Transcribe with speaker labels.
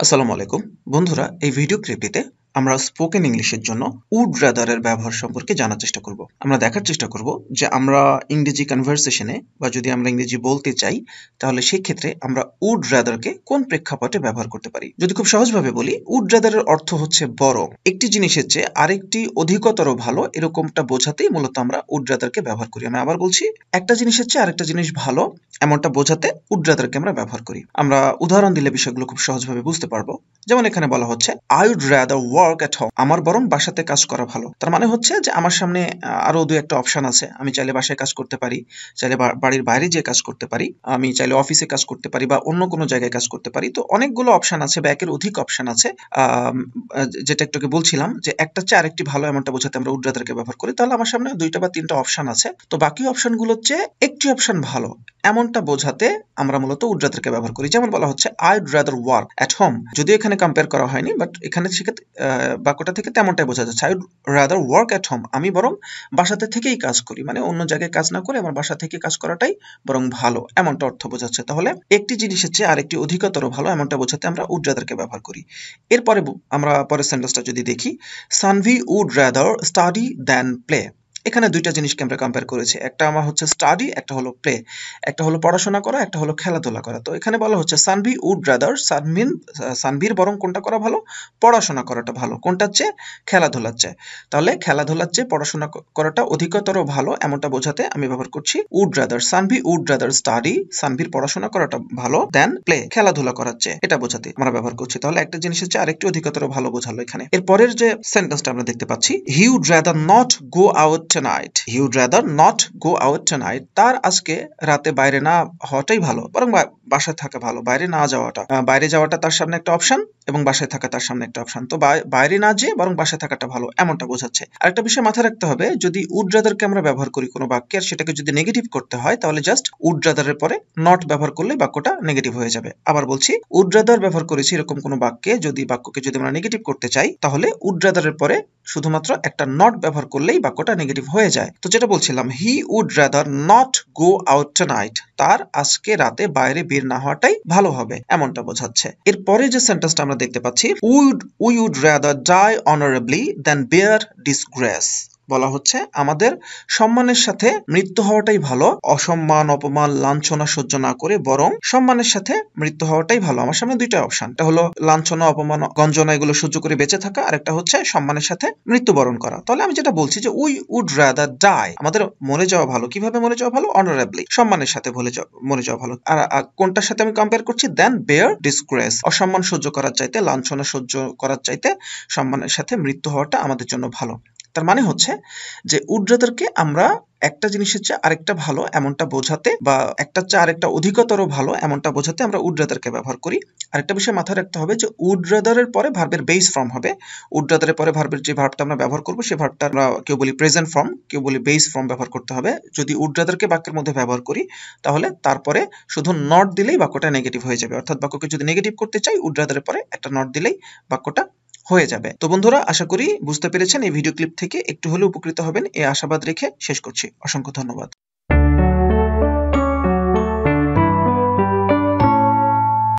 Speaker 1: আসসালামু আলাইকুম বন্ধুরা, এই ভিডিও ক্লিপটিতে আমরা স্পোকেন ইংলিশের জন্য উড রাদার এর ব্যবহার সম্পর্কে জানার চেষ্টা করব। আমরা দেখার চেষ্টা করব যে আমরা ইংরেজি কনভারসেশনে বা যদি আমরা ইংরেজি বলতে চাই তাহলে সেই ক্ষেত্রে আমরা উড রাদারকে কোন প্রেক্ষাপটে ব্যবহার করতে পারি। যদি খুব সহজভাবে বলি, উড রাদারের অর্থ হচ্ছে বরং, একটি জিনিসের চেয়ে আরেকটি অধিকতর ভালো, এরকমটা বোঝাতেই মূলত আমরা উড রাদারকে ব্যবহার করি। আমি আবার বলছি, একটা জিনিসের চেয়ে আরেকটা জিনিস ভালো এমনটা বোঝাতে উড রাদারকে আমরা ব্যবহার করি। আমরা উদাহরণ দিলে বিষয়গুলো খুব সহজভাবে বুঝতে পারবো। যেমন এখানে বলা হচ্ছে I would rather work at home, আমার বরং বাসাতে কাজ করা ভালো। তার মানে হচ্ছে যে আমার সামনে আরো দু একটা অপশন আছে। আমি চাইলে বাসায় কাজ করতে পারি, চাইলে বাড়ির বাইরে যেয়ে কাজ করতে পারি, আমি চাইলে অফিসে কাজ করতে পারি বা অন্য কোনো জায়গায় কাজ করতে পারি। তো অনেকগুলো অপশন আছে বা একের অধিক অপশন আছে। যেটা একটু আগে বলছিলাম যে একটা চেয়ে আরেকটি ভালো এমনটা বোঝাতে আমরা উড রাদারকে ব্যবহার করি। তাহলে আমার সামনে দুইটা বা তিনটা অপশন আছে, তো বাকি অপশনগুলোর চেয়ে একটি অপশন ভালো এমনটা বোঝাতে আমরা মূলত উড রাদারকে ব্যবহার করি। যেমন বলা হচ্ছে I would rather work at home, যদিও এখানে কম্পেয়ার করা হয়নি, বাট এখানে বাক্যটা থেকে তেমনটাই বোঝা যাচ্ছে। I would rather work at home, আমি বরং বাসাতে থেকেই কাজ করি, মানে অন্য জায়গায় কাজ না করে আমার বাসা থেকে কাজ করাটাই বরং ভালো, এমনটা অর্থ বোঝাচ্ছে। তাহলে একটি জিনিসের চেয়ে আরেকটি অধিকতর ভালো এমনটা বোঝাতে আমরা উড রাদারকে ব্যবহার করি। এরপরে আমরা পরের সেন্টেন্সটা যদি দেখি, Sanvi would rather study than play. এখানে দুইটা জিনিসকে আমরা কম্পেয়ার করেছি, একটা আমার হচ্ছে স্টাডি, একটা হলো প্লে। একটা হলো পড়াশোনা করা, একটা হলো খেলাধুলা করা। তো এখানে বলা হচ্ছে সানভি উড রাদার, সানভির বরং কোনটা করা ভালো, পড়াশোনা করাটা ভালো, কোনটার চেয়ে, খেলাধুলার চেয়ে। তাহলে খেলাধুলার চেয়ে পড়াশোনা করাটা অধিকতর ভালো এমনটা বোঝাতে আমি ব্যবহার করছি would rather. Sanvi would rather study, সানভির পড়াশোনা করাটা ভালো দেন প্লে, খেলাধুলা করার চেয়ে, এটা বোঝাতে আমরা ব্যবহার করছি। তাহলে একটা জিনিসের চেয়ে আরেকটি অধিকতর ভালো বোঝালো এখানে। এর পরের যে সেন্টেন্সটা আমরা দেখতে পাচ্ছি, he would rather not go out tonight, he would rather not go out tonight, তার আজকে রাতে বাইরে না হওয়াটাই ভালো, বরং বাসায় থাকা ভালো, বাইরে না যাওয়াটা। বাইরে যাওয়াটা তার সামনে একটা অপশন এবং বাসায় থাকা তার সামনে একটা অপশন। তো বাইরে না যেয়ে বরং বাসায় থাকাটা ভালো এমনটা বোঝাচ্ছে। আরেকটা বিষয় মাথায় রাখতে হবে, যদি উড রাদারকে আমরা ব্যবহার করি কোনো বাক্যে আর সেটাকে যদি নেগেটিভ করতে হয়, তাহলে জাস্ট উড রাদারের পরে নট ব্যবহার করলে বাক্যটা নেগেটিভ হয়ে যাবে। আবার বলছি, উড রাদার ব্যবহার করেছি এরকম কোনো বাক্যে বাক্যকে যদি আমরা নেগেটিভ করতে চাই, তাহলে উড রাদারের পরে শুধুমাত্র একটা নট ব্যবহার করলেই বাক্যটা নেগেটিভ হয়ে যায়। তো যেটা বলছিলাম, he would rather not go out tonight, তার আজকে রাতে বাইরে বের না হওয়াটাই ভালো হবে এমনটা বোঝাচ্ছে। এরপরে যে সেন্টেন্সটা আমরা দেখতে পাচ্ছি, we would rather die honourably than bear disgrace. বলা হচ্ছে আমাদের সম্মানের সাথে মৃত্যু হওয়াটাই ভালো, অসম্মান, অপমান, লাঞ্ছনা সহ্য না করে বরং সম্মানের সাথে মৃত্যু হওয়াটাই ভালো। আমার সামনে দুইটা অপশন, একটা হলো লাঞ্ছনা, অপমান, গঞ্জনা এগুলো সহ্য করে বেঁচে থাকা, আর একটা হচ্ছে সম্মানের সাথে মৃত্যুবরণ করা। তাহলে আমি যেটা বলছি যে উই উড রাদার ডাই, আমাদের মরে যাওয়া ভালো। কিভাবে মরে যাওয়া ভালো? অনারেবলি, সম্মানের সাথে মরে যাওয়া ভালো। আর কোনটার সাথে আমি কম্পেয়ার করছি? দেন বেয়ার ডিসগ্রেস, অসম্মান সহ্য করার চাইতে, লাঞ্ছনা সহ্য করার চাইতে সম্মানের সাথে মৃত্যু হওয়াটা আমাদের জন্য ভালো। তার মানে হচ্ছে যে উড রাদারকে আমরা একটা জিনিসের চেয়ে আরেকটা ভালো এমনটা বোঝাতে বা একটা চেয়ে আরেকটা অধিকতর ভালো এমনটা বোঝাতে আমরা উড রাদারকে ব্যবহার করি। আরেকটা বিষয় মাথায় রাখতে হবে যে উড রাদারের পরে ভার্বের বেস ফর্ম হবে। উড রাদারের পরে ভার্বের যে ভার্বটা আমরা ব্যবহার করব সেই ভার্বটা আমরা কেউ বলি প্রেজেন্ট ফর্ম, কেউ বলি বেস ফর্ম ব্যবহার করতে হবে। যদি উড রাদারকে বাক্যের মধ্যে ব্যবহার করি তাহলে তারপরে শুধু নট দিলেই বাক্যটা নেগেটিভ হয়ে যাবে। অর্থাৎ বাক্যকে যদি নেগেটিভ করতে চাই, উড রাদারের পরে একটা নট দিলেই বাক্যটা হয়ে যাবে। তো বন্ধুরা, আশা করি বুঝতে পেরেছেন। এই ভিডিও ক্লিপ থেকে একটু হলেও উপকৃত হবেন এই আশাবাদ রেখে শেষ করছি। অসংখ্য ধন্যবাদ।